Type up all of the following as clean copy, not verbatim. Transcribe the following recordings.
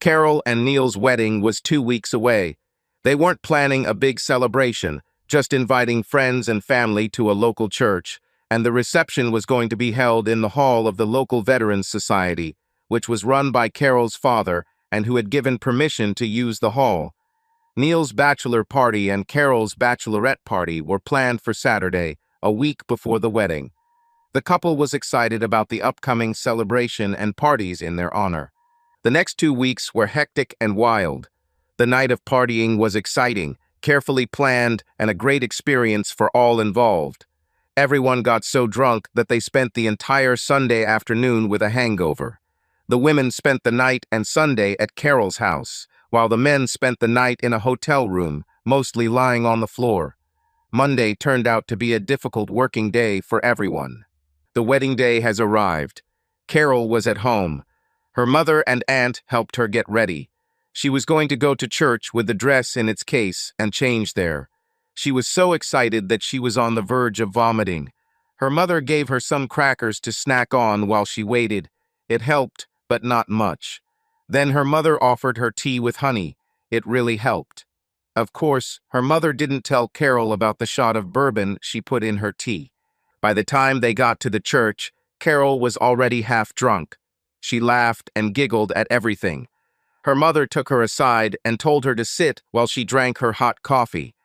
Carol and Neil's wedding was 2 weeks away. They weren't planning a big celebration, just inviting friends and family to a local church, and the reception was going to be held in the hall of the local Veterans Society, which was run by Carol's father and who had given permission to use the hall. Neil's bachelor party and Carol's bachelorette party were planned for Saturday, a week before the wedding. The couple was excited about the upcoming celebration and parties in their honor. The next 2 weeks were hectic and wild. The night of partying was exciting, carefully planned, and a great experience for all involved. Everyone got so drunk that they spent the entire Sunday afternoon with a hangover. The women spent the night and Sunday at Carol's house, while the men spent the night in a hotel room, mostly lying on the floor. Monday turned out to be a difficult working day for everyone. The wedding day has arrived. Carol was at home. Her mother and aunt helped her get ready. She was going to go to church with the dress in its case and change there. She was so excited that she was on the verge of vomiting. Her mother gave her some crackers to snack on while she waited. It helped, but not much. Then her mother offered her tea with honey. It really helped. Of course, her mother didn't tell Carol about the shot of bourbon she put in her tea. By the time they got to the church, Carol was already half drunk. She laughed and giggled at everything. Her mother took her aside and told her to sit while she drank her hot coffee.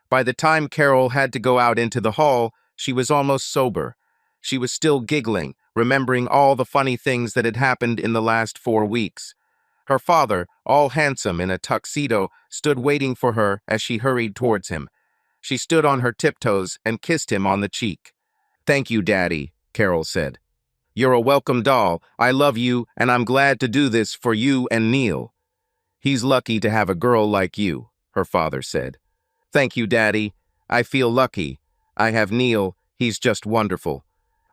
By the time Carol had to go out into the hall, she was almost sober. She was still giggling, remembering all the funny things that had happened in the last 4 weeks. Her father, all handsome in a tuxedo, stood waiting for her as she hurried towards him. She stood on her tiptoes and kissed him on the cheek. "Thank you, Daddy," Carol said. "You're a welcome doll. I love you, and I'm glad to do this for you and Neil." "He's lucky to have a girl like you," her father said. "Thank you, Daddy. I feel lucky. I have Neil. He's just wonderful."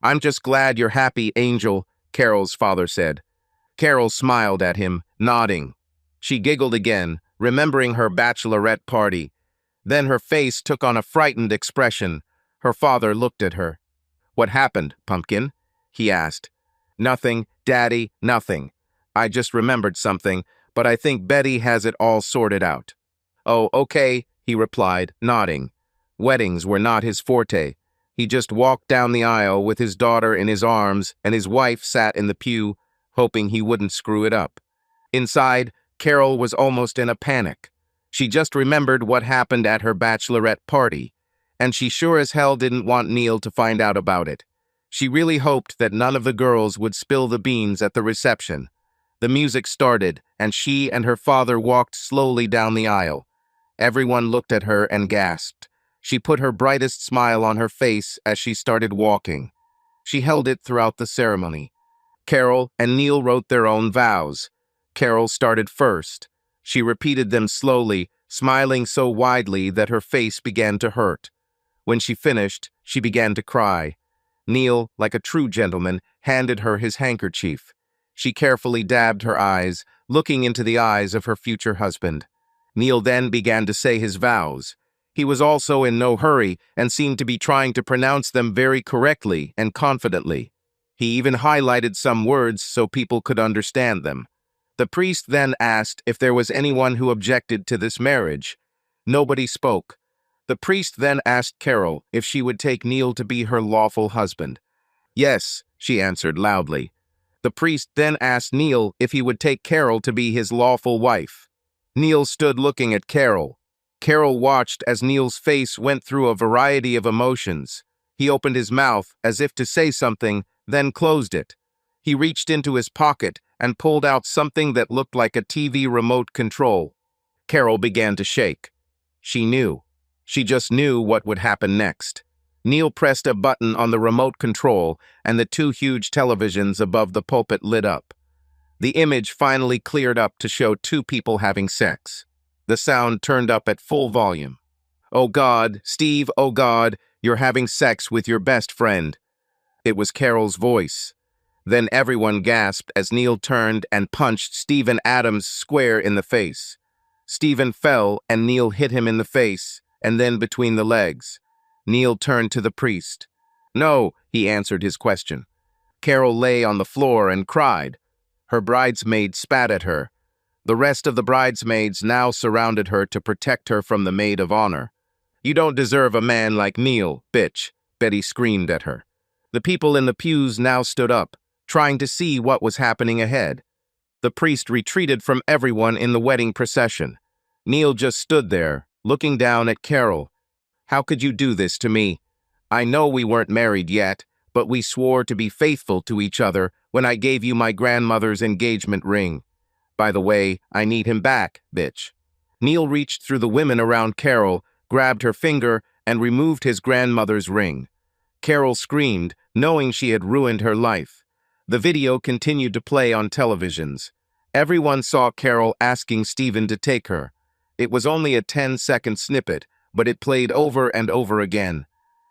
"I'm just glad you're happy, Angel," Carol's father said. Carol smiled at him, nodding. She giggled again, remembering her bachelorette party. Then her face took on a frightened expression. Her father looked at her. "What happened, Pumpkin?" he asked. "Nothing, Daddy, nothing. I just remembered something, but I think Betty has it all sorted out." "Oh, okay," he replied, nodding. Weddings were not his forte. He just walked down the aisle with his daughter in his arms, and his wife sat in the pew, hoping he wouldn't screw it up. Inside, Carol was almost in a panic. She just remembered what happened at her bachelorette party, and she sure as hell didn't want Neil to find out about it. She really hoped that none of the girls would spill the beans at the reception. The music started, and she and her father walked slowly down the aisle. Everyone looked at her and gasped. She put her brightest smile on her face as she started walking. She held it throughout the ceremony. Carol and Neil wrote their own vows. Carol started first. She repeated them slowly, smiling so widely that her face began to hurt. When she finished, she began to cry. Neil, like a true gentleman, handed her his handkerchief. She carefully dabbed her eyes, looking into the eyes of her future husband. Neil then began to say his vows. He was also in no hurry and seemed to be trying to pronounce them very correctly and confidently. He even highlighted some words so people could understand them. The priest then asked if there was anyone who objected to this marriage. Nobody spoke. The priest then asked Carol if she would take Neil to be her lawful husband. "Yes," she answered loudly. The priest then asked Neil if he would take Carol to be his lawful wife. Neil stood looking at Carol. Carol watched as Neil's face went through a variety of emotions. He opened his mouth as if to say something, then closed it. He reached into his pocket and pulled out something that looked like a TV remote control. Carol began to shake. She knew. She just knew what would happen next. Neil pressed a button on the remote control, and the 2 huge televisions above the pulpit lit up. The image finally cleared up to show 2 people having sex. The sound turned up at full volume. "Oh God, Steve, oh God, you're having sex with your best friend." It was Carol's voice. Then everyone gasped as Neil turned and punched Stephen Adams square in the face. Stephen fell and Neil hit him in the face, and then between the legs. Neil turned to the priest. "No," he answered his question. Carol lay on the floor and cried. Her bridesmaid spat at her. The rest of the bridesmaids now surrounded her to protect her from the maid of honor. "You don't deserve a man like Neil, bitch," Betty screamed at her. The people in the pews now stood up, trying to see what was happening ahead. The priest retreated from everyone in the wedding procession. Neil just stood there, looking down at Carol. "How could you do this to me? I know we weren't married yet, but we swore to be faithful to each other when I gave you my grandmother's engagement ring. By the way, I need him back, bitch." Neil reached through the women around Carol, grabbed her finger, and removed his grandmother's ring. Carol screamed, knowing she had ruined her life. The video continued to play on televisions. Everyone saw Carol asking Stephen to take her. It was only a 10-second snippet, but it played over and over again.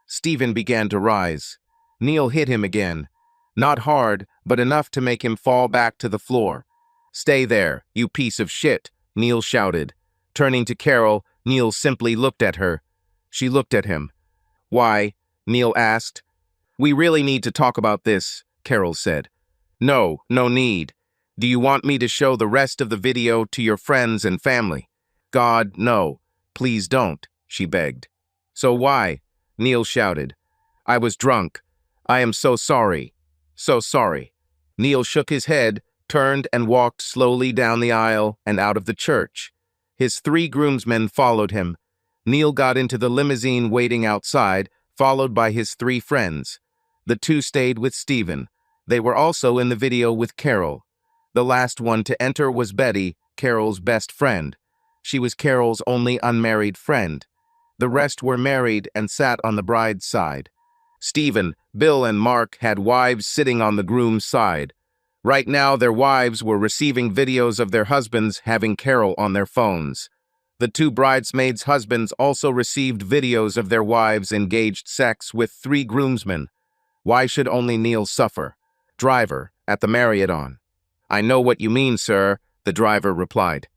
Stephen began to rise. Neil hit him again. Not hard, but enough to make him fall back to the floor. "Stay there, you piece of shit," Neil shouted. Turning to Carol, Neil simply looked at her. She looked at him. "Why?" Neil asked. "We really need to talk about this," Carol said. "No, no need. Do you want me to show the rest of the video to your friends and family?" "God, no. Please don't," she begged. "So why?" Neil shouted. "I was drunk. I am so sorry. So sorry." Neil shook his head, turned and walked slowly down the aisle and out of the church. His 3 groomsmen followed him. Neil got into the limousine waiting outside, followed by his 3 friends. The 2 stayed with Stephen. They were also in the video with Carol. The last one to enter was Betty, Carol's best friend. She was Carol's only unmarried friend. The rest were married and sat on the bride's side. Stephen, Bill, and Mark had wives sitting on the groom's side. Right now, their wives were receiving videos of their husbands having Carol on their phones. The 2 bridesmaids' husbands also received videos of their wives engaged sex with 3 groomsmen. Why should only Neil suffer? Driver, at the Marriott on. "I know what you mean, sir," the driver replied.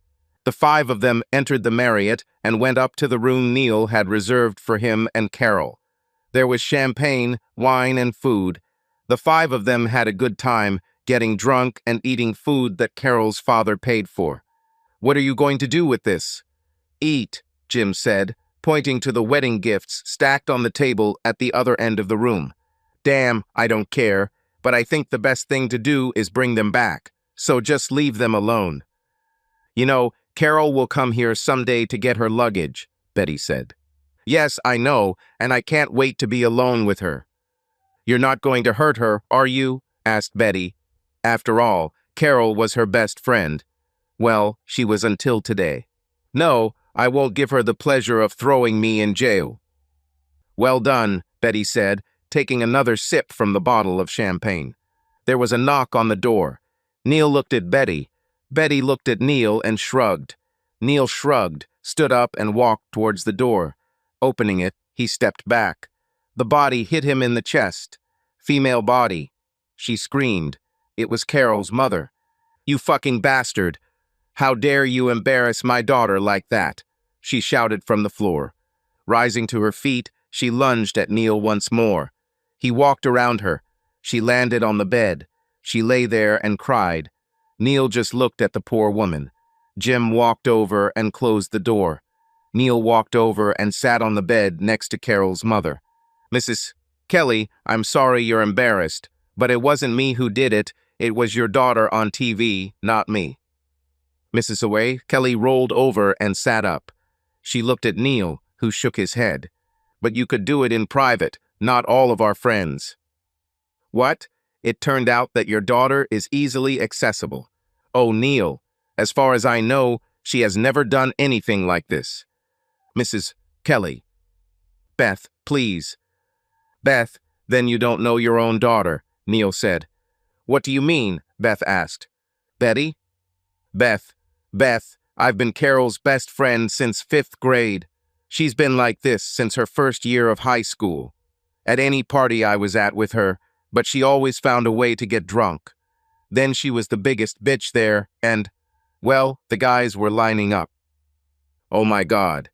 The 5 of them entered the Marriott and went up to the room Neil had reserved for him and Carol. There was champagne, wine, and food. The 5 of them had a good time, getting drunk and eating food that Carol's father paid for. "What are you going to do with this?" "Eat," Jim said, pointing to the wedding gifts stacked on the table at the other end of the room. "Damn, I don't care, but I think the best thing to do is bring them back, so just leave them alone." "You know, Carol will come here someday to get her luggage," Betty said. "Yes, I know, and I can't wait to be alone with her." "You're not going to hurt her, are you?" asked Betty. After all, Carol was her best friend. Well, she was until today. "No, I won't give her the pleasure of throwing me in jail." "Well done," Betty said, taking another sip from the bottle of champagne. There was a knock on the door. Neil looked at Betty. Betty looked at Neil and shrugged. Neil shrugged, stood up and walked towards the door. Opening it, he stepped back. The body hit him in the chest. Female body. She screamed. It was Carol's mother. "You fucking bastard! How dare you embarrass my daughter like that?" she shouted from the floor. Rising to her feet, she lunged at Neil once more. He walked around her. She landed on the bed. She lay there and cried. Neil just looked at the poor woman. Jim walked over and closed the door. Neil walked over and sat on the bed next to Carol's mother. "Mrs. Kelly, I'm sorry you're embarrassed, but it wasn't me who did it. It was your daughter on TV, not me." Mrs. Away, Kelly rolled over and sat up. She looked at Neil, who shook his head. "But you could do it in private, not all of our friends." "What? It turned out that your daughter is easily accessible." "Oh, Neil, as far as I know, she has never done anything like this." Mrs. Kelly. "Beth, please." "Beth, then you don't know your own daughter," Neil said. "What do you mean?" Beth asked. "Betty?" Beth, I've been Carol's best friend since 5th grade. She's been like this since her first year of high school. At any party I was at with her, but she always found a way to get drunk. Then she was the biggest bitch there, and, well, the guys were lining up." "Oh my God."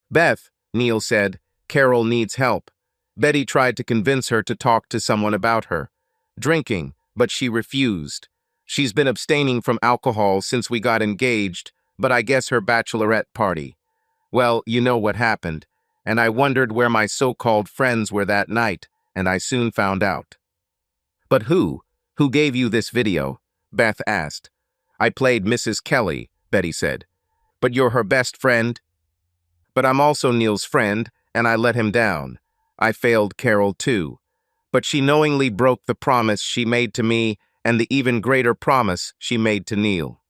"Beth," Neil said, "Carol needs help." Betty tried to convince her to talk to someone about her drinking, but she refused. She's been abstaining from alcohol since we got engaged, but I guess her bachelorette party. Well, you know what happened, and I wondered where my so-called friends were that night, and I soon found out. But who? Who gave you this video? Beth asked. I played Mrs. Kelly, Betty said. But you're her best friend? But I'm also Neil's friend, and I let him down. I failed Carol too. But she knowingly broke the promise she made to me and the even greater promise she made to Neil.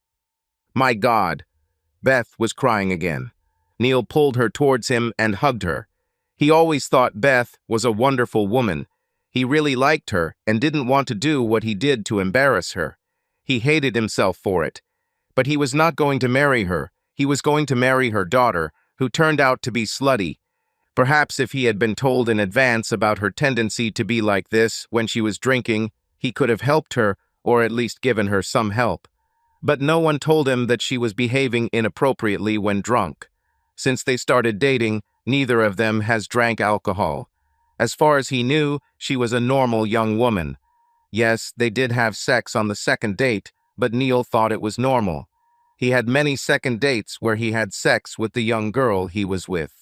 My God. Beth was crying again. Neil pulled her towards him and hugged her. He always thought Beth was a wonderful woman. He really liked her and didn't want to do what he did to embarrass her. He hated himself for it. But he was not going to marry her. He was going to marry her daughter, who turned out to be slutty. Perhaps if he had been told in advance about her tendency to be like this when she was drinking, he could have helped her, or at least given her some help. But no one told him that she was behaving inappropriately when drunk. Since they started dating, neither of them has drank alcohol. As far as he knew, she was a normal young woman. Yes, they did have sex on the second date, but Neil thought it was normal. He had many second dates where he had sex with the young girl he was with.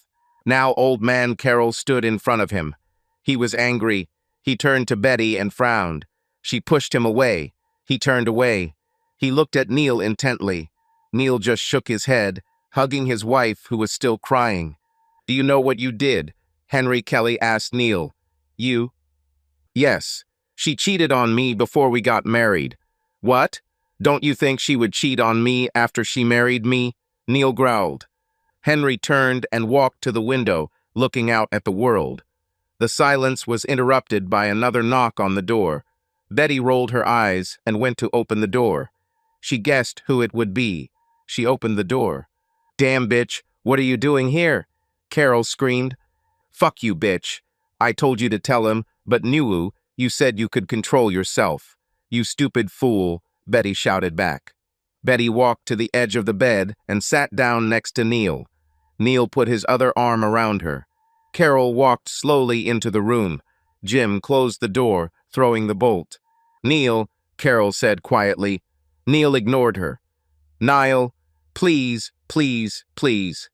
Now old man Carroll stood in front of him. He was angry. He turned to Betty and frowned. She pushed him away. He turned away. He looked at Neil intently. Neil just shook his head, hugging his wife, who was still crying. Do you know what you did? Henry Kelly asked Neil. You? Yes. She cheated on me before we got married. What? Don't you think she would cheat on me after she married me? Neil growled. Henry turned and walked to the window, looking out at the world. The silence was interrupted by another knock on the door. Betty rolled her eyes and went to open the door. She guessed who it would be. She opened the door. Damn, bitch, what are you doing here? Carol screamed. Fuck you, bitch. I told you to tell him, but Niwu, you said you could control yourself. You stupid fool, Betty shouted back. Betty walked to the edge of the bed and sat down next to Neil. Neil put his other arm around her. Carol walked slowly into the room. Jim closed the door, throwing the bolt. Neil, Carol said quietly. Neil ignored her. Niall, please, please, please.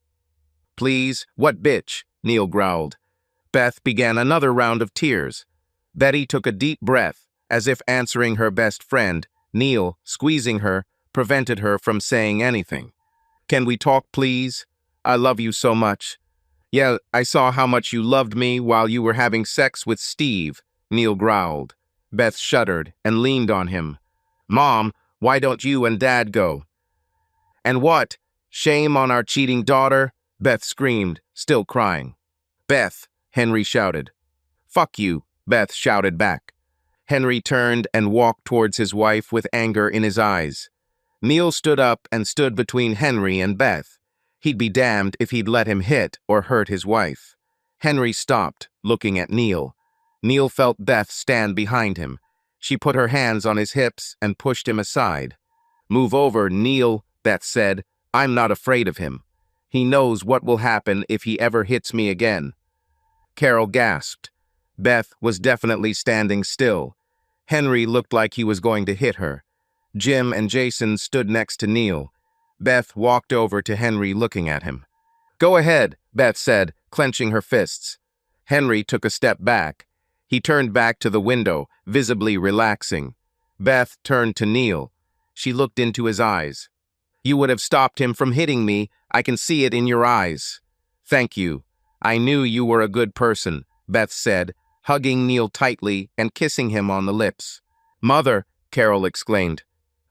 Please, what bitch? Neil growled. Beth began another round of tears. Betty took a deep breath, as if answering her best friend. Neil, squeezing her, prevented her from saying anything. Can we talk, please? I love you so much. Yeah, I saw how much you loved me while you were having sex with Steve, Neil growled. Beth shuddered and leaned on him. Mom, why don't you and Dad go? And what? Shame on our cheating daughter? Beth screamed, still crying. Beth, Henry shouted. Fuck you, Beth shouted back. Henry turned and walked towards his wife with anger in his eyes. Neil stood up and stood between Henry and Beth. He'd be damned if he'd let him hit or hurt his wife. Henry stopped, looking at Neil. Neil felt Beth stand behind him. She put her hands on his hips and pushed him aside. Move over, Neil, Beth said. I'm not afraid of him. He knows what will happen if he ever hits me again. Carol gasped. Beth was definitely standing still. Henry looked like he was going to hit her. Jim and Jason stood next to Neil. Beth walked over to Henry, looking at him. Go ahead, Beth said, clenching her fists. Henry took a step back. He turned back to the window, visibly relaxing. Beth turned to Neil. She looked into his eyes. You would have stopped him from hitting me. I can see it in your eyes. Thank you. I knew you were a good person, Beth said, hugging Neil tightly and kissing him on the lips. Mother, Carol exclaimed.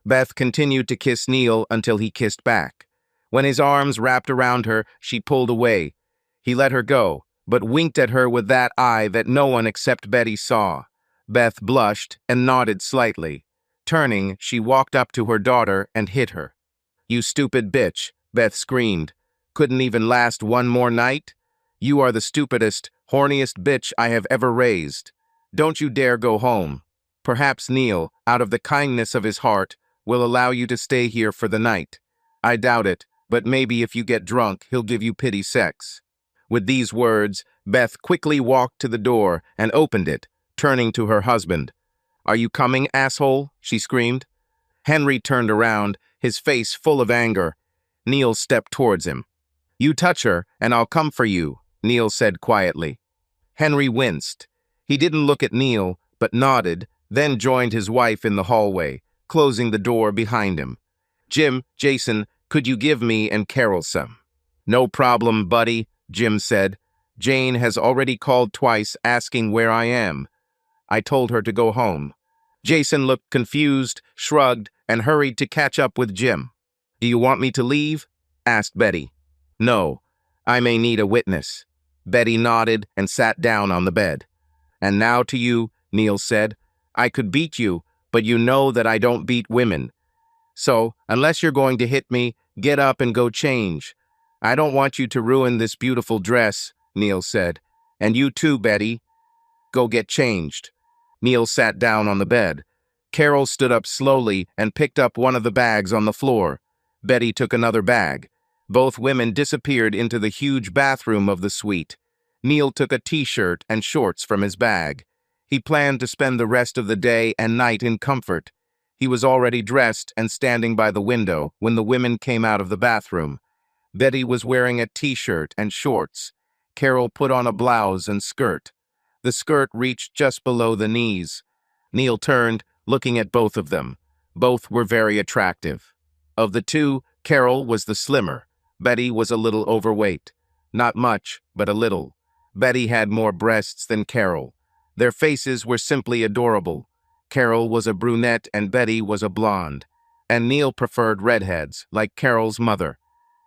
Beth continued to kiss Neil until he kissed back. When his arms wrapped around her, she pulled away. He let her go, but winked at her with that eye that no one except Betty saw. Beth blushed and nodded slightly. Turning, she walked up to her daughter and hit her. You stupid bitch, Beth screamed. Couldn't even last one more night? You are the stupidest, horniest bitch I have ever raised. Don't you dare go home. Perhaps Neil, out of the kindness of his heart, will allow you to stay here for the night. I doubt it, but maybe if you get drunk, he'll give you pity sex. With these words, Beth quickly walked to the door and opened it, turning to her husband. Are you coming, asshole? She screamed. Henry turned around, his face full of anger. Neil stepped towards him. "You touch her, and I'll come for you," Neil said quietly. Henry winced. He didn't look at Neil, but nodded, then joined his wife in the hallway, closing the door behind him. "Jim, Jason, could you give me and Carol some?" "No problem, buddy," Jim said. "Jane has already called twice asking where I am. I told her to go home." Jason looked confused, shrugged, and hurried to catch up with Jim. "Do you want me to leave?" asked Betty. "No, I may need a witness." Betty nodded and sat down on the bed. "And now to you," Neil said. "I could beat you, but you know that I don't beat women. So, unless you're going to hit me, get up and go change." "I don't want you to ruin this beautiful dress," Neil said. "And you too, Betty. Go get changed." Neil sat down on the bed. Carol stood up slowly and picked up one of the bags on the floor. Betty took another bag. Both women disappeared into the huge bathroom of the suite. Neil took a t-shirt and shorts from his bag. He planned to spend the rest of the day and night in comfort. He was already dressed and standing by the window when the women came out of the bathroom. Betty was wearing a t-shirt and shorts. Carol put on a blouse and skirt. The skirt reached just below the knees. Neil turned, looking at both of them. Both were very attractive. Of the two, Carol was the slimmer. Betty was a little overweight. Not much, but a little. Betty had more breasts than Carol. Their faces were simply adorable. Carol was a brunette and Betty was a blonde. And Neil preferred redheads, like Carol's mother.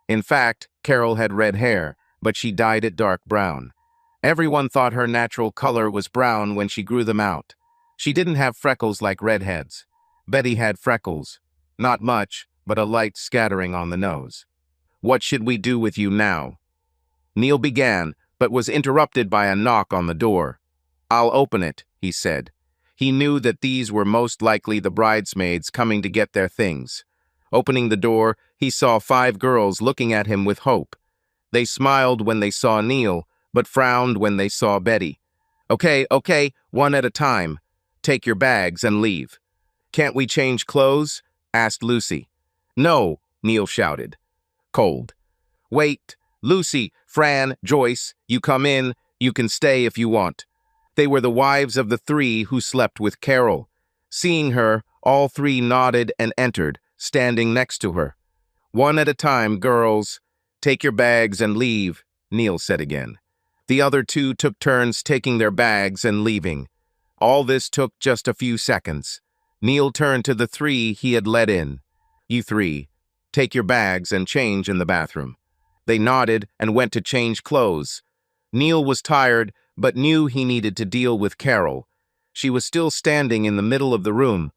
In fact, Carol had red hair, but she dyed it dark brown. Everyone thought her natural color was brown when she grew them out. She didn't have freckles like redheads. Betty had freckles. Not much, but a light scattering on the nose. "What should we do with you now?" Neil began, but was interrupted by a knock on the door. "I'll open it," he said. He knew that these were most likely the bridesmaids coming to get their things. Opening the door, he saw 5 girls looking at him with hope. They smiled when they saw Neil, but frowned when they saw Betty. Okay, one at a time. Take your bags and leave." "Can't we change clothes?" asked Lucy. "No," Neil shouted. Cold. "Wait, Lucy, Fran, Joyce, you come in, you can stay if you want." They were the wives of the 3 who slept with Carol. Seeing her, all 3 nodded and entered, standing next to her. "One at a time, girls. Take your bags and leave," Neil said again. The other 2 took turns taking their bags and leaving. All this took just a few seconds. Neil turned to the 3 he had let in. "You 3, take your bags and change in the bathroom." They nodded and went to change clothes. Neil was tired, but knew he needed to deal with Carol. She was still standing in the middle of the room.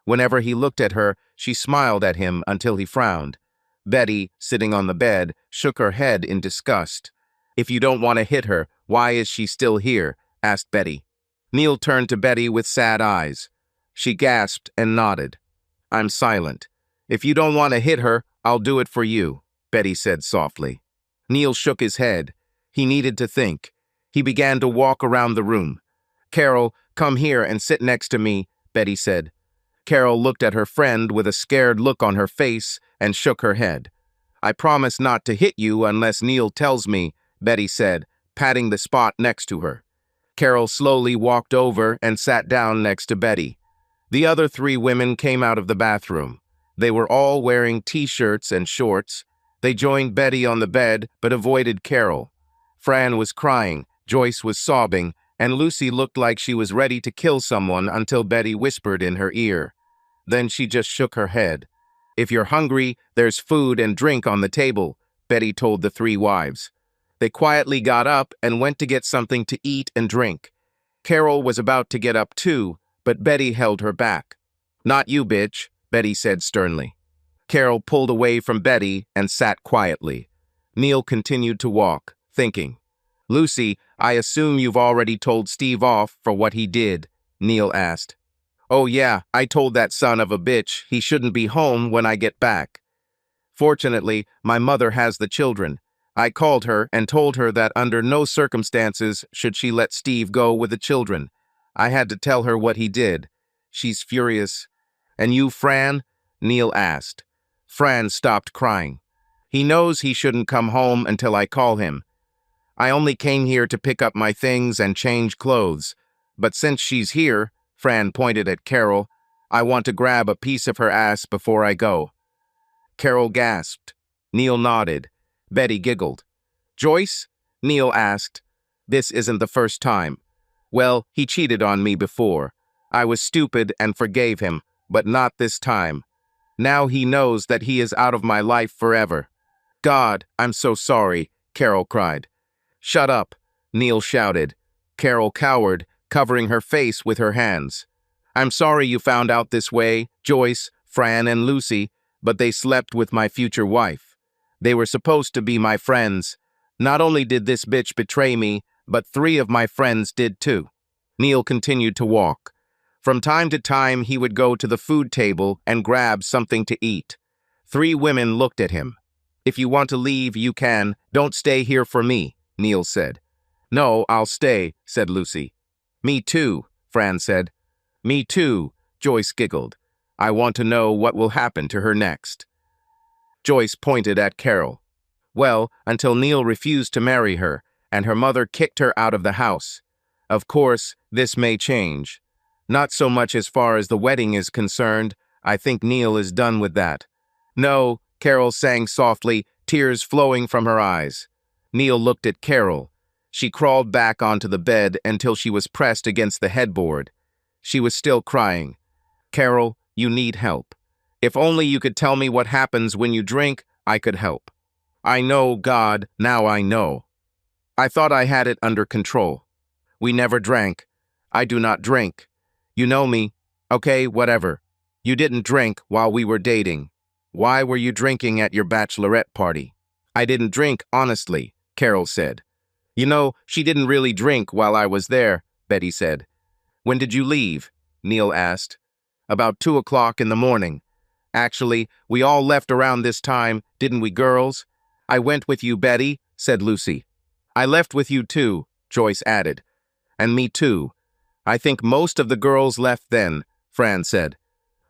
Whenever he looked at her, she smiled at him until he frowned. Betty, sitting on the bed, shook her head in disgust. "If you don't want to hit her, why is she still here?" asked Betty. Neil turned to Betty with sad eyes. She gasped and nodded. "I'm silent. If you don't want to hit her, I'll do it for you," Betty said softly. Neil shook his head. He needed to think. He began to walk around the room. "Carol, come here and sit next to me," Betty said. Carol looked at her friend with a scared look on her face and shook her head. "I promise not to hit you unless Neil tells me," Betty said, patting the spot next to her. Carol slowly walked over and sat down next to Betty. The other 3 women came out of the bathroom. They were all wearing t-shirts and shorts. They joined Betty on the bed, but avoided Carol. Fran was crying, Joyce was sobbing, and Lucy looked like she was ready to kill someone until Betty whispered in her ear. Then she just shook her head. "If you're hungry, there's food and drink on the table," Betty told the 3 wives. They quietly got up and went to get something to eat and drink. Carol was about to get up too, but Betty held her back. "Not you, bitch," Betty said sternly. Carol pulled away from Betty and sat quietly. Neil continued to walk, thinking. "Lucy, I assume you've already told Steve off for what he did," Neil asked. "Oh yeah, I told that son of a bitch he shouldn't be home when I get back. Fortunately, my mother has the children. I called her and told her that under no circumstances should she let Steve go with the children. I had to tell her what he did. She's furious. And you, Fran? Neil asked. Fran stopped crying. He knows he shouldn't come home until I call him. I only came here to pick up my things and change clothes. But since she's here, Fran pointed at Carol, I want to grab a piece of her ass before I go. Carol gasped. Neil nodded. Betty giggled. Joyce? Neil asked. This isn't the first time. Well, he cheated on me before. I was stupid and forgave him, but not this time. Now he knows that he is out of my life forever. God, I'm so sorry, Carol cried. Shut up, Neil shouted. Carol cowered, covering her face with her hands. I'm sorry you found out this way, Joyce, Fran, and Lucy, but they slept with my future wife. They were supposed to be my friends. Not only did this bitch betray me, but 3 of my friends did too. Neil continued to walk. From time to time, he would go to the food table and grab something to eat. 3 women looked at him. If you want to leave, you can. Don't stay here for me, Neil said. No, I'll stay, said Lucy. Me too, Fran said. Me too, Joyce giggled. I want to know what will happen to her next. Joyce pointed at Carol. Well, until Neil refused to marry her, and her mother kicked her out of the house. Of course, this may change. Not so much as far as the wedding is concerned. I think Neil is done with that. No, Carol sang softly, tears flowing from her eyes. Neil looked at Carol. She crawled back onto the bed until she was pressed against the headboard. She was still crying. Carol, you need help. If only you could tell me what happens when you drink, I could help. I know, God, now I know. I thought I had it under control. We never drank. I do not drink. You know me. Okay, whatever. You didn't drink while we were dating. Why were you drinking at your bachelorette party? I didn't drink, honestly, Carol said. You know, she didn't really drink while I was there, Betty said. When did you leave? Neil asked. About 2 o'clock in the morning. Actually, we all left around this time, didn't we, girls? I went with you, Betty, said Lucy. I left with you too, Joyce added. And me too. I think most of the girls left then, Fran said.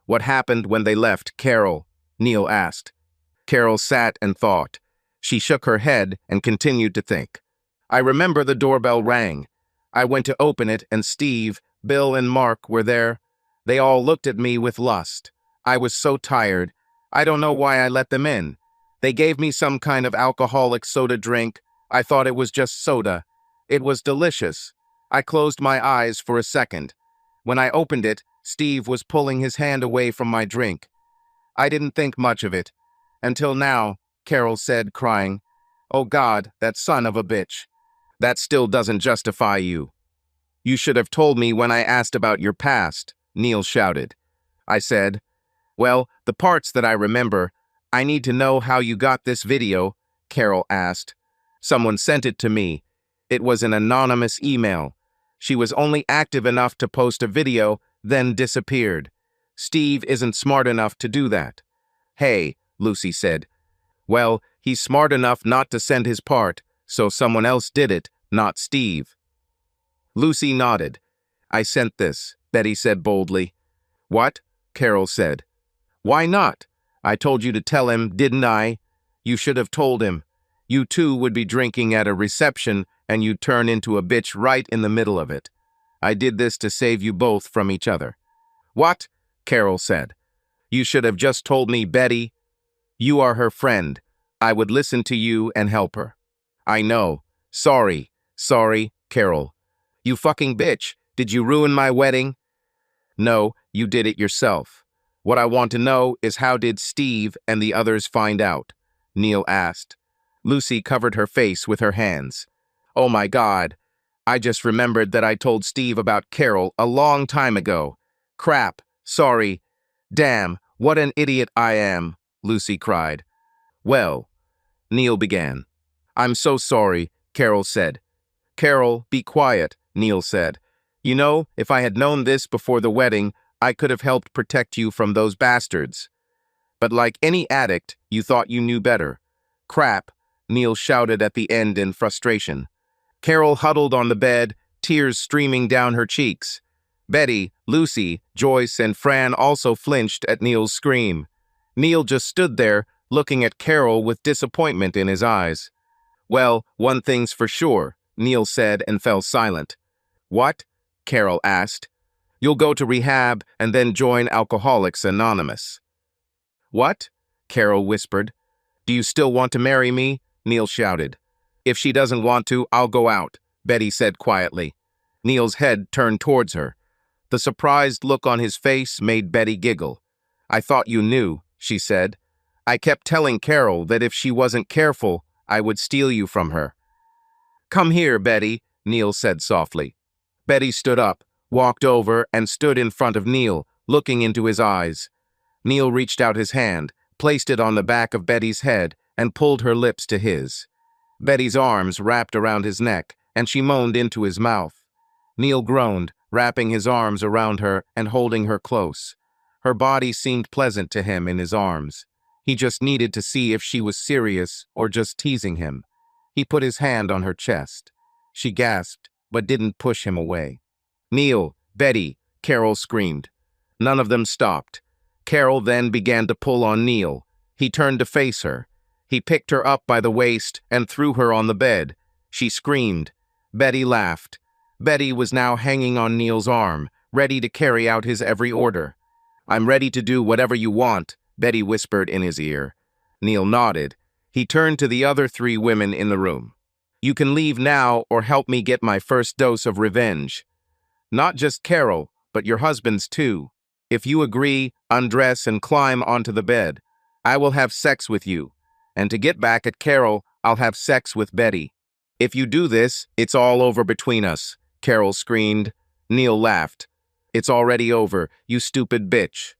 What happened when they left, Carol? Neil asked. Carol sat and thought. She shook her head and continued to think. I remember the doorbell rang. I went to open it and Steve, Bill, and Mark were there. They all looked at me with lust. I was so tired. I don't know why I let them in. They gave me some kind of alcoholic soda drink. I thought it was just soda. It was delicious. I closed my eyes for a second. When I opened it, Steve was pulling his hand away from my drink. I didn't think much of it. Until now, Carol said, crying. Oh God, that son of a bitch. That still doesn't justify you. You should have told me when I asked about your past, Neil shouted. I said, well, the parts that I remember. I need to know how you got this video, Carol asked. Someone sent it to me. It was an anonymous email. She was only active enough to post a video, then disappeared. Steve isn't smart enough to do that. Hey, Lucy said. Well, he's smart enough not to send his part, so someone else did it, not Steve. Lucy nodded. I sent this, Betty said boldly. What? Carol said. Why not? I told you to tell him, didn't I? You should have told him. You two would be drinking at a reception and you'd turn into a bitch right in the middle of it. I did this to save you both from each other. What? Carol said. You should have just told me, Betty. You are her friend. I would listen to you and help her. I know. Sorry, Carol. You fucking bitch. Did you ruin my wedding? No, you did it yourself. What I want to know is how did Steve and the others find out? Neil asked. Lucy covered her face with her hands. Oh my God. I just remembered that I told Steve about Carol a long time ago. Crap. Sorry. Damn, what an idiot I am, Lucy cried. Well, Neil began. I'm so sorry, Carol said. Carol, be quiet, Neil said. You know, if I had known this before the wedding, I could have helped protect you from those bastards. But like any addict, you thought you knew better. Crap, Neil shouted at the end in frustration. Carol huddled on the bed, tears streaming down her cheeks. Betty, Lucy, Joyce, and Fran also flinched at Neil's scream. Neil just stood there, looking at Carol with disappointment in his eyes. "Well, one thing's for sure," Neil said and fell silent. "What?" Carol asked. "You'll go to rehab and then join Alcoholics Anonymous." "What?" Carol whispered. "Do you still want to marry me?" Neil shouted. "If she doesn't want to, I'll go out," Betty said quietly. Neil's head turned towards her. The surprised look on his face made Betty giggle. "I thought you knew," she said. "I kept telling Carol that if she wasn't careful, I would steal you from her." "Come here, Betty," Neil said softly. Betty stood up, walked over, and stood in front of Neil, looking into his eyes. Neil reached out his hand, placed it on the back of Betty's head, and pulled her lips to his. Betty's arms wrapped around his neck, and she moaned into his mouth. Neil groaned, wrapping his arms around her and holding her close. Her body seemed pleasant to him in his arms. He just needed to see if she was serious or just teasing him. He put his hand on her chest. She gasped, but didn't push him away. "Neil, Betty," Carol screamed. None of them stopped. Carol then began to pull on Neil. He turned to face her. He picked her up by the waist and threw her on the bed. She screamed. Betty laughed. Betty was now hanging on Neil's arm, ready to carry out his every order. "I'm ready to do whatever you want," Betty whispered in his ear. Neil nodded. He turned to the other 3 women in the room. "You can leave now or help me get my first dose of revenge. Not just Carol, but your husband's too. If you agree, undress and climb onto the bed. I will have sex with you. And to get back at Carol, I'll have sex with Betty. If you do this, it's all over between us," Carol screamed. Neil laughed. "It's already over, you stupid bitch.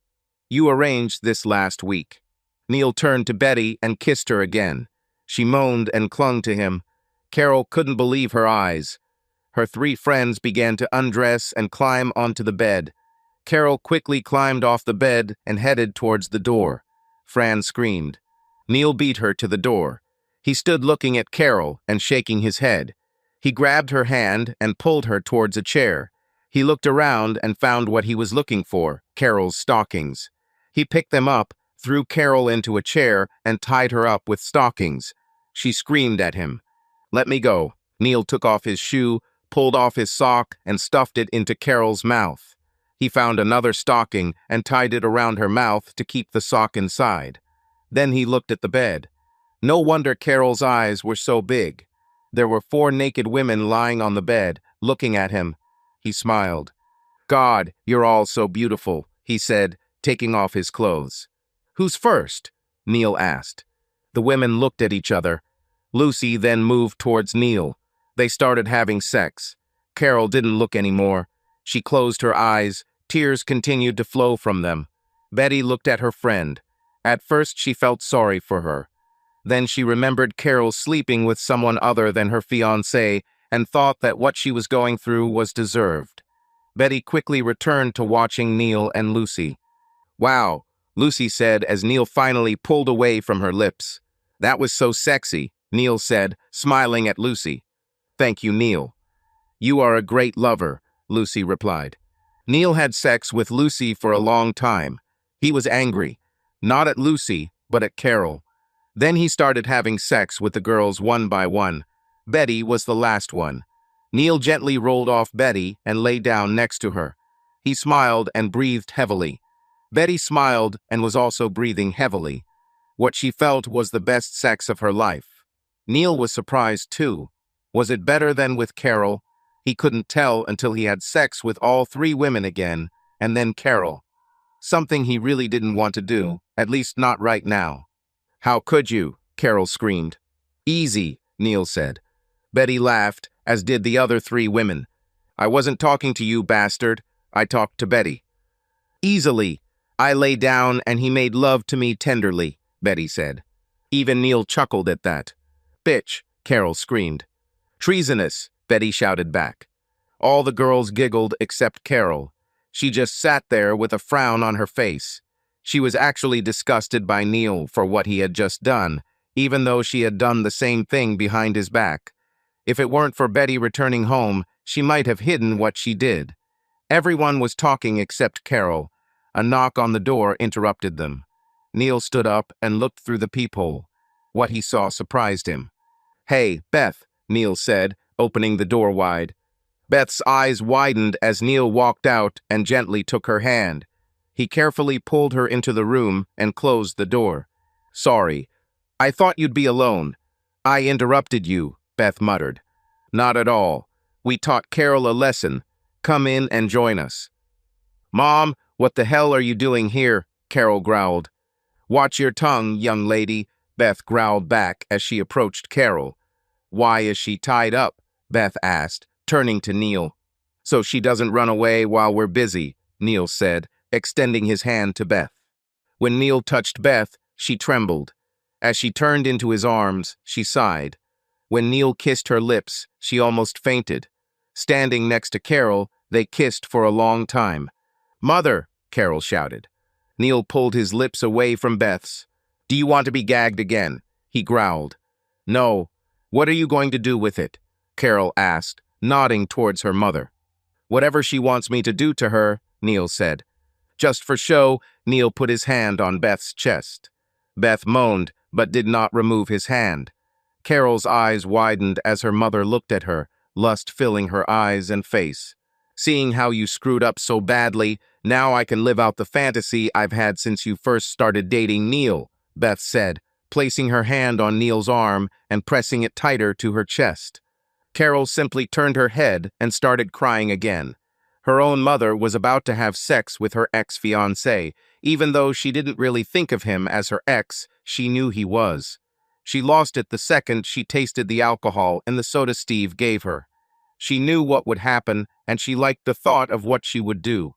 You arranged this last week." Neil turned to Betty and kissed her again. She moaned and clung to him. Carol couldn't believe her eyes. Her 3 friends began to undress and climb onto the bed. Carol quickly climbed off the bed and headed towards the door. Fran screamed. Neil beat her to the door. He stood looking at Carol and shaking his head. He grabbed her hand and pulled her towards a chair. He looked around and found what he was looking for, Carol's stockings. He picked them up, threw Carol into a chair, and tied her up with stockings. She screamed at him. "Let me go." Neil took off his shoe, pulled off his sock, and stuffed it into Carol's mouth. He found another stocking and tied it around her mouth to keep the sock inside. Then he looked at the bed. No wonder Carol's eyes were so big. There were 4 naked women lying on the bed, looking at him. He smiled. "God, you're all so beautiful," he said, taking off his clothes. "Who's first?" Neil asked. The women looked at each other. Lucy then moved towards Neil. They started having sex. Carol didn't look anymore. She closed her eyes. Tears continued to flow from them. Betty looked at her friend. At first she felt sorry for her. Then she remembered Carol sleeping with someone other than her fiancé and thought that what she was going through was deserved. Betty quickly returned to watching Neil and Lucy. "Wow," Lucy said as Neil finally pulled away from her lips. "That was so sexy," Neil said, smiling at Lucy. "Thank you, Neil." "You are a great lover," Lucy replied. Neil had sex with Lucy for a long time. He was angry, not at Lucy, but at Carol. Then he started having sex with the girls one by one. Betty was the last one. Neil gently rolled off Betty and lay down next to her. He smiled and breathed heavily. Betty smiled and was also breathing heavily. What she felt was the best sex of her life. Neil was surprised too. Was it better than with Carol? He couldn't tell until he had sex with all 3 women again, and then Carol. Something he really didn't want to do, at least not right now. "How could you?" Carol screamed. "Easy," Neil said. Betty laughed, as did the other 3 women. "I wasn't talking to you, bastard. I talked to Betty." "Easily. I lay down and he made love to me tenderly," Betty said. Even Neil chuckled at that. "Bitch," Carol screamed. "Treasonous," Betty shouted back. All the girls giggled except Carol. She just sat there with a frown on her face. She was actually disgusted by Neil for what he had just done, even though she had done the same thing behind his back. If it weren't for Betty returning home, she might have hidden what she did. Everyone was talking except Carol. A knock on the door interrupted them. Neil stood up and looked through the peephole. What he saw surprised him. "Hey, Beth," Neil said, opening the door wide. Beth's eyes widened as Neil walked out and gently took her hand. He carefully pulled her into the room and closed the door. "Sorry. I thought you'd be alone. I interrupted you," Beth muttered. "Not at all. We taught Carol a lesson. Come in and join us." "Mom, what the hell are you doing here?" Carol growled. "Watch your tongue, young lady," Beth growled back as she approached Carol. "Why is she tied up?" Beth asked, turning to Neil. "So she doesn't run away while we're busy," Neil said, extending his hand to Beth. When Neil touched Beth, she trembled. As she turned into his arms, she sighed. When Neil kissed her lips, she almost fainted. Standing next to Carol, they kissed for a long time. "Mother!" Carol shouted. Neil pulled his lips away from Beth's. "Do you want to be gagged again?" he growled. "No. What are you going to do with it?" Carol asked, nodding towards her mother. "Whatever she wants me to do to her," Neil said. Just for show, Neil put his hand on Beth's chest. Beth moaned, but did not remove his hand. Carol's eyes widened as her mother looked at her, lust filling her eyes and face. "Seeing how you screwed up so badly, now I can live out the fantasy I've had since you first started dating Neil," Beth said, placing her hand on Neil's arm and pressing it tighter to her chest. Carol simply turned her head and started crying again. Her own mother was about to have sex with her ex-fiancé. Even though she didn't really think of him as her ex, she knew he was. She lost it the second she tasted the alcohol and the soda Steve gave her. She knew what would happen, and she liked the thought of what she would do.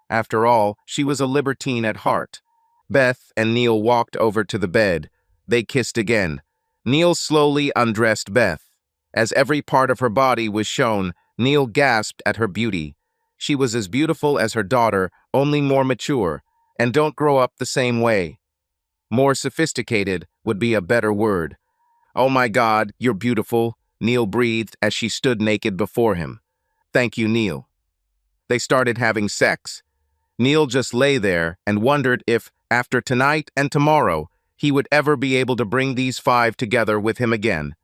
After all, she was a libertine at heart. Beth and Neil walked over to the bed. They kissed again. Neil slowly undressed Beth. As every part of her body was shown, Neil gasped at her beauty. She was as beautiful as her daughter, only more mature, and don't grow up the same way. More sophisticated would be a better word. "Oh my God, you're beautiful," Neil breathed as she stood naked before him. "Thank you, Neil." They started having sex. Neil just lay there and wondered if, after tonight and tomorrow, he would ever be able to bring these five together with him again.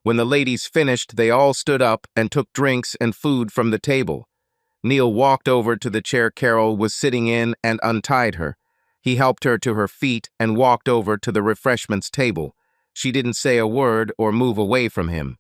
When the ladies finished, they all stood up and took drinks and food from the table. Neil walked over to the chair Carol was sitting in and untied her. He helped her to her feet and walked over to the refreshments table. She didn't say a word or move away from him.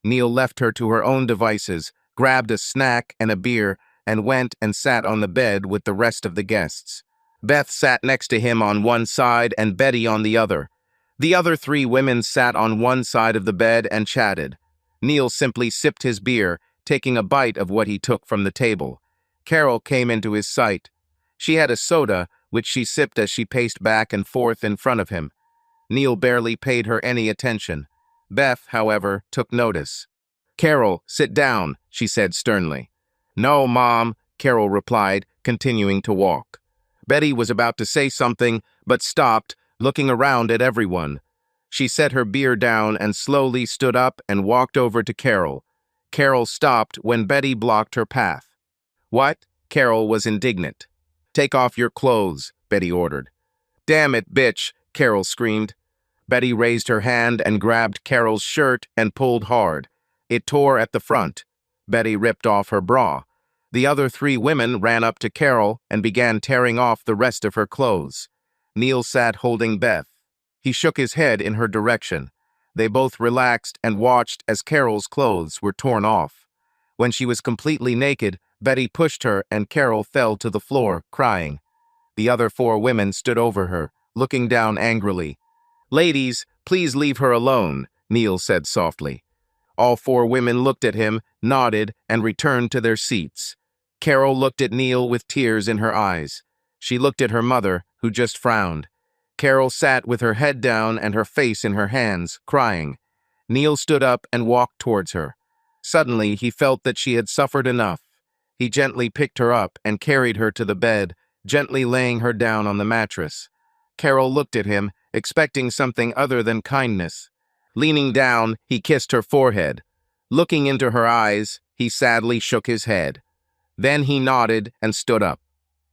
Neil left her to her own devices, grabbed a snack and a beer, and went and sat on the bed with the rest of the guests. Beth sat next to him on one side and Betty on the other. The other three women sat on one side of the bed and chatted. Neil simply sipped his beer, taking a bite of what he took from the table. Carol came into his sight. She had a soda, which she sipped as she paced back and forth in front of him. Neil barely paid her any attention. Beth, however, took notice. "Carol, sit down," she said sternly. "No, Mom," Carol replied, continuing to walk. Betty was about to say something, but stopped, looking around at everyone. She set her beer down and slowly stood up and walked over to Carol. Carol stopped when Betty blocked her path. "What?" Carol was indignant. "Take off your clothes," Betty ordered. "Damn it, bitch," Carol screamed. Betty raised her hand and grabbed Carol's shirt and pulled hard. It tore at the front. Betty ripped off her bra. The other three women ran up to Carol and began tearing off the rest of her clothes. Neil sat holding Beth. He shook his head in her direction. They both relaxed and watched as Carol's clothes were torn off. When she was completely naked, Betty pushed her and Carol fell to the floor, crying. The other four women stood over her, looking down angrily. "Ladies, please leave her alone," Neil said softly. All four women looked at him, nodded, and returned to their seats. Carol looked at Neil with tears in her eyes. She looked at her mother, who just frowned. Carol sat with her head down and her face in her hands, crying. Neil stood up and walked towards her. Suddenly, he felt that she had suffered enough. He gently picked her up and carried her to the bed, gently laying her down on the mattress. Carol looked at him, expecting something other than kindness. Leaning down, he kissed her forehead. Looking into her eyes, he sadly shook his head. Then he nodded and stood up.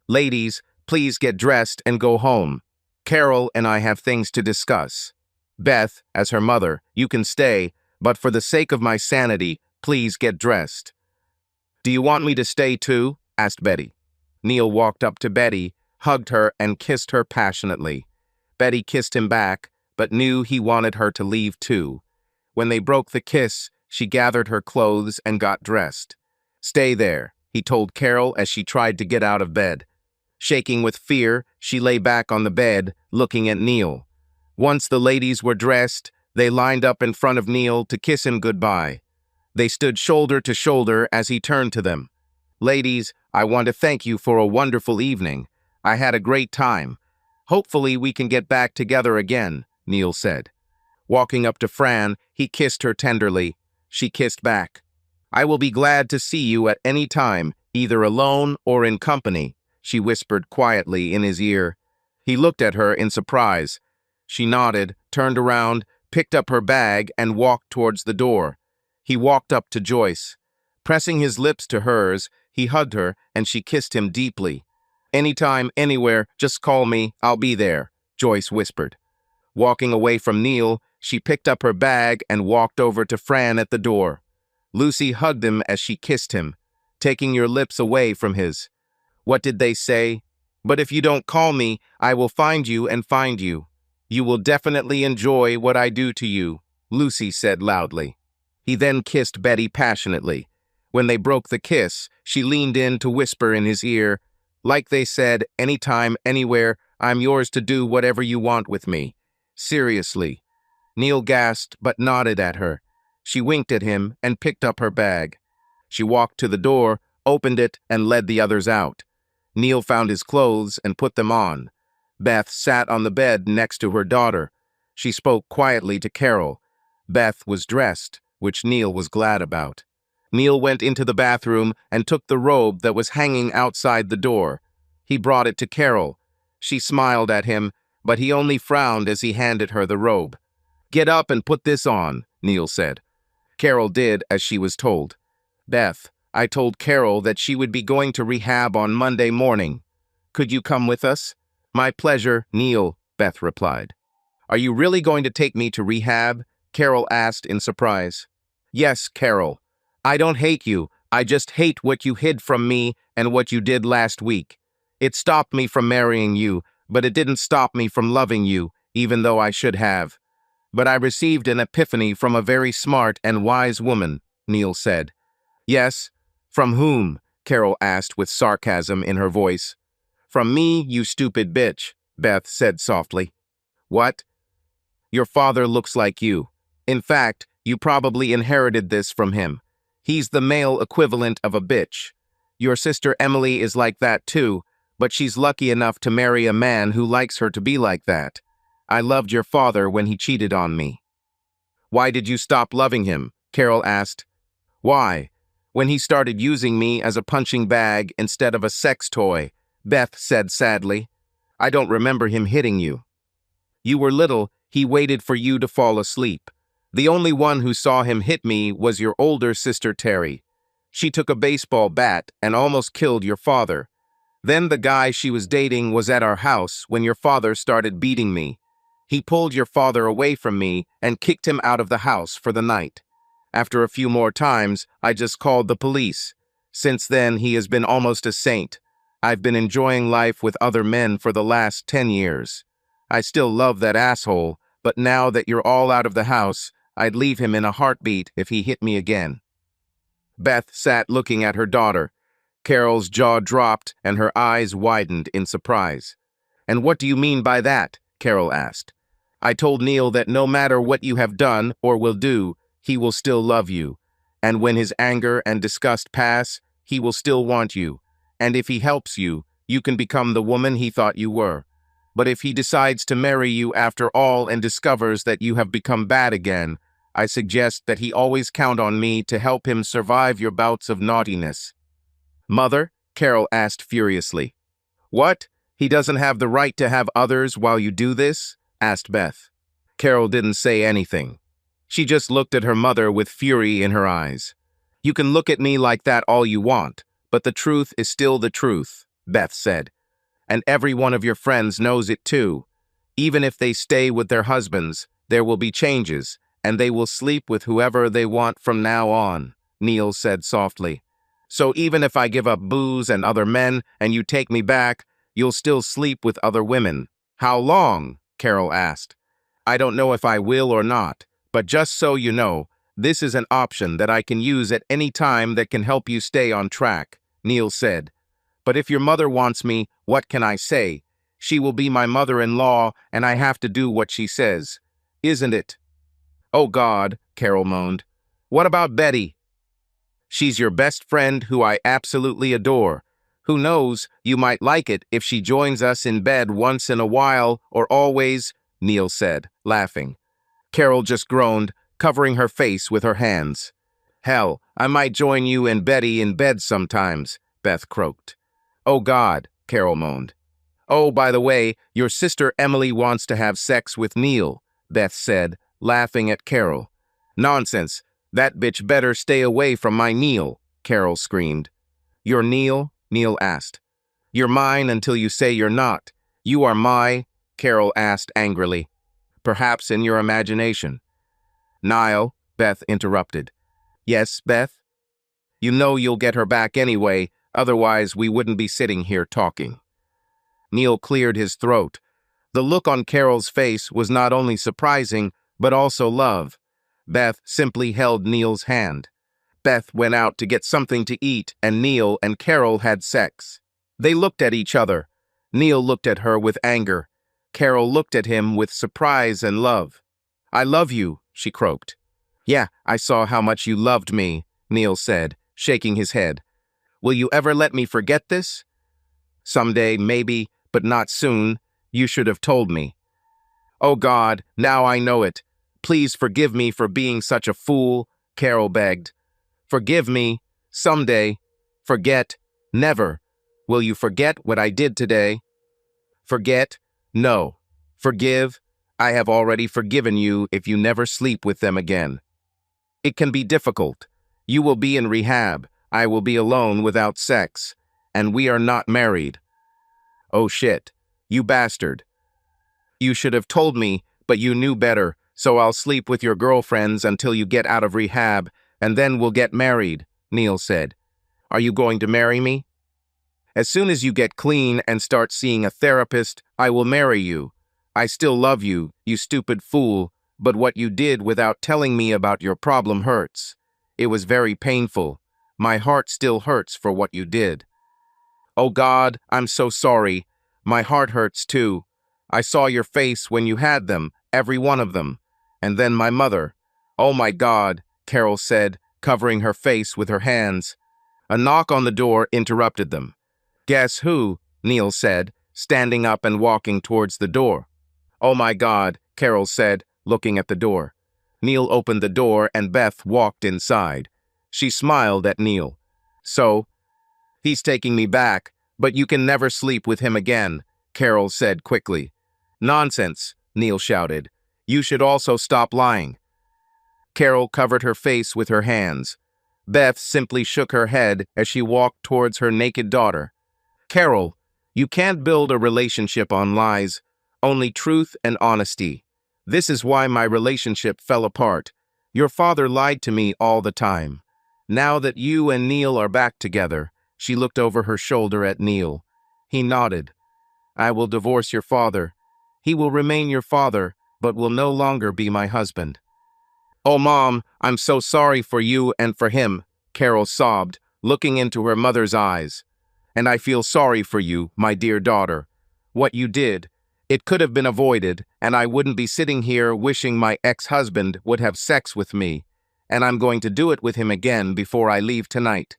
"Ladies, please get dressed and go home." Carol and I have things to discuss. Beth, as her mother, you can stay, but for the sake of my sanity, please get dressed. Do you want me to stay too? Asked Betty. Neil walked up to Betty, hugged her, and kissed her passionately. Betty kissed him back, but knew he wanted her to leave too. When they broke the kiss, she gathered her clothes and got dressed. Stay there, he told Carol as she tried to get out of bed. Shaking with fear, she lay back on the bed, looking at Neil. Once the ladies were dressed, they lined up in front of Neil to kiss him goodbye. They stood shoulder to shoulder as he turned to them. Ladies, I want to thank you for a wonderful evening. I had a great time. Hopefully we can get back together again, Neil said. Walking up to Fran, he kissed her tenderly. She kissed back. I will be glad to see you at any time, either alone or in company, she whispered quietly in his ear. He looked at her in surprise. She nodded, turned around, picked up her bag, and walked towards the door. He walked up to Joyce. Pressing his lips to hers, he hugged her, and she kissed him deeply. Anytime, anywhere, just call me, I'll be there, Joyce whispered. Walking away from Neil, she picked up her bag and walked over to Fran at the door. Lucy hugged him as she kissed him, taking your lips away from his. What did they say? But if you don't call me, I will find you and find you. You will definitely enjoy what I do to you, Lucy said loudly. He then kissed Betty passionately. When they broke the kiss, she leaned in to whisper in his ear, like they said, anytime, anywhere, I'm yours to do whatever you want with me. Seriously. Neil gasped but nodded at her. She winked at him and picked up her bag. She walked to the door, opened it, and led the others out. Neil found his clothes and put them on. Beth sat on the bed next to her daughter. She spoke quietly to Carol. Beth was dressed, which Neil was glad about. Neil went into the bathroom and took the robe that was hanging outside the door. He brought it to Carol. She smiled at him, but he only frowned as he handed her the robe. Get up and put this on, Neil said. Carol did as she was told. Beth, I told Carol that she would be going to rehab on Monday morning. Could you come with us? My pleasure, Neil, Beth replied. Are you really going to take me to rehab? Carol asked in surprise. Yes, Carol. I don't hate you. I just hate what you hid from me and what you did last week. It stopped me from marrying you, but it didn't stop me from loving you, even though I should have. But I received an epiphany from a very smart and wise woman, Neil said. Yes? From whom? Carol asked with sarcasm in her voice. From me, you stupid bitch, Beth said softly. What? Your father looks like you. In fact, you probably inherited this from him. He's the male equivalent of a bitch. Your sister Emily is like that too, but she's lucky enough to marry a man who likes her to be like that. I loved your father when he cheated on me. Why did you stop loving him? Carol asked. Why? When he started using me as a punching bag instead of a sex toy, Beth said sadly. I don't remember him hitting you. You were little, he waited for you to fall asleep. The only one who saw him hit me was your older sister Terry. She took a baseball bat and almost killed your father. Then the guy she was dating was at our house when your father started beating me. He pulled your father away from me and kicked him out of the house for the night. After a few more times, I just called the police. Since then, he has been almost a saint. I've been enjoying life with other men for the last 10 years. I still love that asshole, but now that you're all out of the house, I'd leave him in a heartbeat if he hit me again. Beth sat looking at her daughter. Carol's jaw dropped and her eyes widened in surprise. And what do you mean by that? Carol asked. I told Neil that no matter what you have done or will do, he will still love you. And when his anger and disgust pass, he will still want you. And if he helps you, you can become the woman he thought you were. But if he decides to marry you after all and discovers that you have become bad again, I suggest that he always count on me to help him survive your bouts of naughtiness. Mother? Carol asked furiously. What? He doesn't have the right to have others while you do this? Asked Beth. Carol didn't say anything. She just looked at her mother with fury in her eyes. You can look at me like that all you want, but the truth is still the truth, Beth said. And every one of your friends knows it too. Even if they stay with their husbands, there will be changes, and they will sleep with whoever they want from now on, Neil said softly. So even if I give up booze and other men and you take me back, you'll still sleep with other women. How long? Carol asked. I don't know if I will or not, but just so you know, this is an option that I can use at any time that can help you stay on track, Neil said. But if your mother wants me, what can I say? She will be my mother-in-law, and I have to do what she says. Isn't it? Oh God, Carol moaned. What about Betty? She's your best friend who I absolutely adore. Who knows, you might like it if she joins us in bed once in a while or always, Neil said, laughing. Carol just groaned, covering her face with her hands. Hell, I might join you and Betty in bed sometimes, Beth croaked. Oh God, Carol moaned. Oh, by the way, your sister Emily wants to have sex with Neil, Beth said, laughing at Carol. Nonsense. That bitch better stay away from my Neil, Carol screamed. Your Neil? Neil asked. You're mine until you say you're not. You are Carol asked angrily. Perhaps in your imagination. Niall, Beth interrupted. Yes, Beth? You know you'll get her back anyway, otherwise we wouldn't be sitting here talking. Neil cleared his throat. The look on Carol's face was not only surprising, but also love. Beth simply held Neil's hand. Beth went out to get something to eat, and Neil and Carol had sex. They looked at each other. Neil looked at her with anger. Carol looked at him with surprise and love. I love you, she croaked. Yeah, I saw how much you loved me, Neil said, shaking his head. Will you ever let me forget this? Someday, maybe, but not soon. You should have told me. Oh God, now I know it. Please forgive me for being such a fool, Carol begged. Forgive me. Someday. Forget. Never. Will you forget what I did today? Forget? No. Forgive? I have already forgiven you if you never sleep with them again. It can be difficult. You will be in rehab. I will be alone without sex. And we are not married. Oh shit. You bastard. You should have told me, but you knew better, so I'll sleep with your girlfriends until you get out of rehab, and then we'll get married, Neil said. Are you going to marry me? As soon as you get clean and start seeing a therapist, I will marry you. I still love you, you stupid fool, but what you did without telling me about your problem hurts. It was very painful. My heart still hurts for what you did. Oh God, I'm so sorry. My heart hurts too. I saw your face when you had them, every one of them. And then my mother. Oh my God, Carol said, covering her face with her hands. A knock on the door interrupted them. Guess who? Neil said, standing up and walking towards the door. Oh my God, Carol said, looking at the door. Neil opened the door and Beth walked inside. She smiled at Neil. So, he's taking me back, but you can never sleep with him again, Carol said quickly. Nonsense, Neil shouted. You should also stop lying. Carol covered her face with her hands. Beth simply shook her head as she walked towards her naked daughter. Carol, you can't build a relationship on lies, only truth and honesty. This is why my relationship fell apart. Your father lied to me all the time. Now that you and Neil are back together, she looked over her shoulder at Neil. He nodded. I will divorce your father. He will remain your father, but will no longer be my husband. Oh, Mom, I'm so sorry for you and for him, Carol sobbed, looking into her mother's eyes. And I feel sorry for you, my dear daughter. What you did, it could have been avoided, and I wouldn't be sitting here wishing my ex-husband would have sex with me, and I'm going to do it with him again before I leave tonight.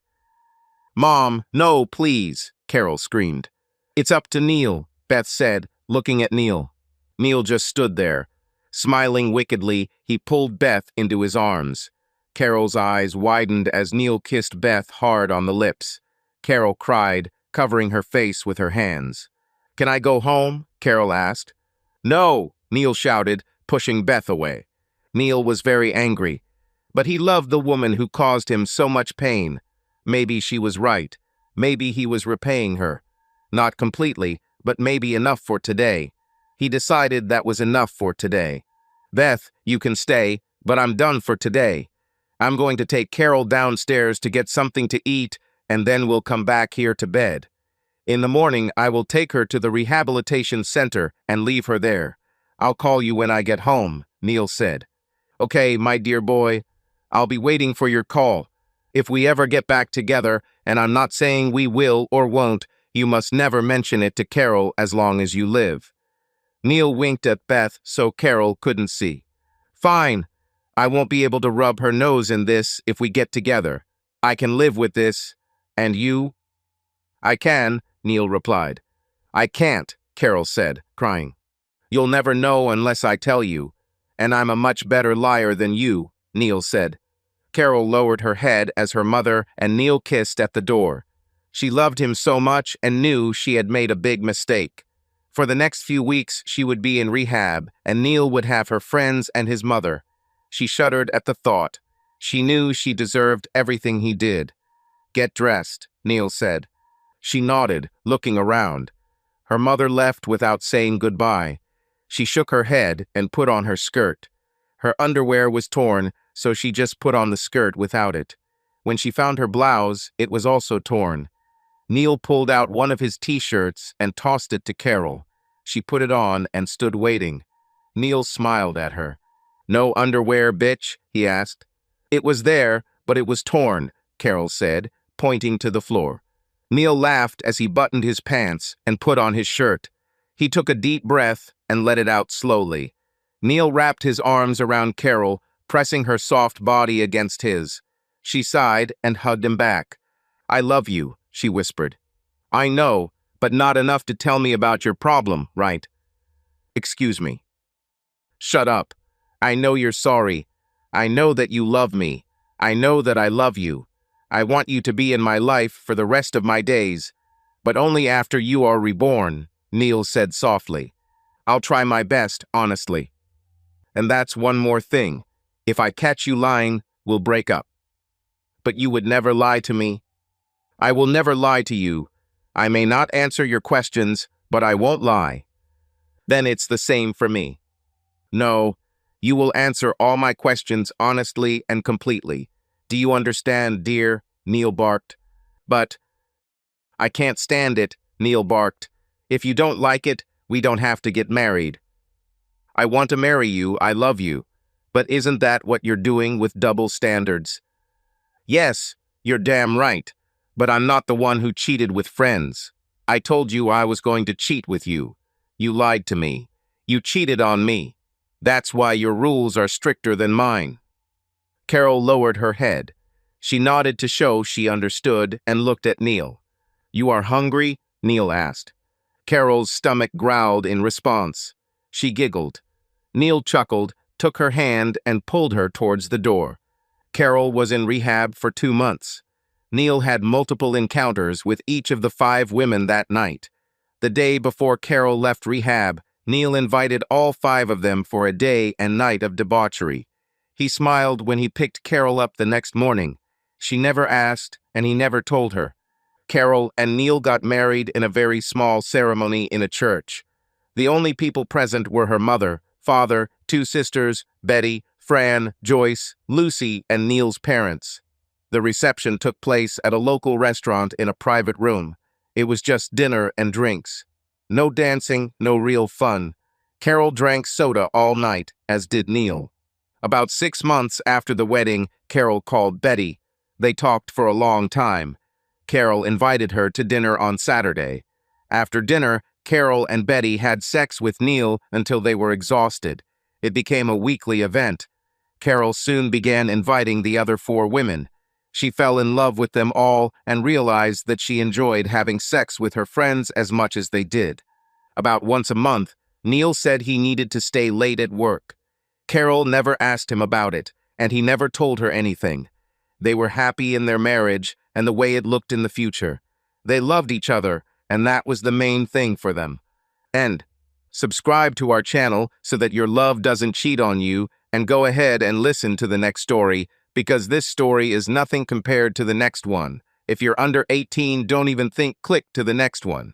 Mom, no, please, Carol screamed. It's up to Neil, Beth said, looking at Neil. Neil just stood there. Smiling wickedly, he pulled Beth into his arms. Carol's eyes widened as Neil kissed Beth hard on the lips. Carol cried, covering her face with her hands. Can I go home? Carol asked. No, Neil shouted, pushing Beth away. Neil was very angry, but he loved the woman who caused him so much pain. Maybe she was right. Maybe he was repaying her. Not completely, but maybe enough for today. He decided that was enough for today. Beth, you can stay, but I'm done for today. I'm going to take Carol downstairs to get something to eat, and then we'll come back here to bed. In the morning, I will take her to the rehabilitation center and leave her there. I'll call you when I get home, Neil said. Okay, my dear boy, I'll be waiting for your call. If we ever get back together, and I'm not saying we will or won't, you must never mention it to Carol as long as you live. Neil winked at Beth so Carol couldn't see. Fine. I won't be able to rub her nose in this if we get together. I can live with this. And you? I can, Neil replied. I can't, Carol said, crying. You'll never know unless I tell you. And I'm a much better liar than you, Neil said. Carol lowered her head as her mother and Neil kissed at the door. She loved him so much and knew she had made a big mistake. For the next few weeks, she would be in rehab, and Neil would have her friends and his mother. She shuddered at the thought. She knew she deserved everything he did. Get dressed, Neil said. She nodded, looking around. Her mother left without saying goodbye. She shook her head and put on her skirt. Her underwear was torn, so she just put on the skirt without it. When she found her blouse, it was also torn. Neil pulled out one of his t-shirts and tossed it to Carol. She put it on and stood waiting. Neil smiled at her. No underwear, bitch? He asked. It was there, but it was torn, Carol said, pointing to the floor. Neil laughed as he buttoned his pants and put on his shirt. He took a deep breath and let it out slowly. Neil wrapped his arms around Carol, pressing her soft body against his. She sighed and hugged him back. I love you, she whispered. I know, but not enough to tell me about your problem, right? Excuse me. Shut up. I know you're sorry. I know that you love me. I know that I love you. I want you to be in my life for the rest of my days, but only after you are reborn, Neil said softly. I'll try my best, honestly. And that's one more thing. If I catch you lying, we'll break up. But you would never lie to me. I will never lie to you. I may not answer your questions, but I won't lie. Then it's the same for me. No, you will answer all my questions honestly and completely. Do you understand, dear? Neil barked. But I can't stand it, Neil barked. If you don't like it, we don't have to get married. I want to marry you, I love you. But isn't that what you're doing with double standards? Yes, you're damn right. But I'm not the one who cheated with friends. I told you I was going to cheat with you. You lied to me. You cheated on me. That's why your rules are stricter than mine. Carol lowered her head. She nodded to show she understood and looked at Neil. You are hungry? Neil asked. Carol's stomach growled in response. She giggled. Neil chuckled, took her hand and pulled her towards the door. Carol was in rehab for 2 months. Neil had multiple encounters with each of the 5 women that night. The day before Carol left rehab, Neil invited all 5 of them for a day and night of debauchery. He smiled when he picked Carol up the next morning. She never asked, and he never told her. Carol and Neil got married in a very small ceremony in a church. The only people present were her mother, father, 2 sisters, Betty, Fran, Joyce, Lucy, and Neil's parents. The reception took place at a local restaurant in a private room. It was just dinner and drinks. No dancing, no real fun. Carol drank soda all night, as did Neil. About 6 months after the wedding, Carol called Betty. They talked for a long time. Carol invited her to dinner on Saturday. After dinner, Carol and Betty had sex with Neil until they were exhausted. It became a weekly event. Carol soon began inviting the other 4 women. She fell in love with them all and realized that she enjoyed having sex with her friends as much as they did. About once a month, Neil said he needed to stay late at work. Carol never asked him about it, and he never told her anything. They were happy in their marriage and the way it looked in the future. They loved each other, and that was the main thing for them. And subscribe to our channel so that your love doesn't cheat on you, and go ahead and listen to the next story, because this story is nothing compared to the next one. If you're under 18, don't even click to the next one.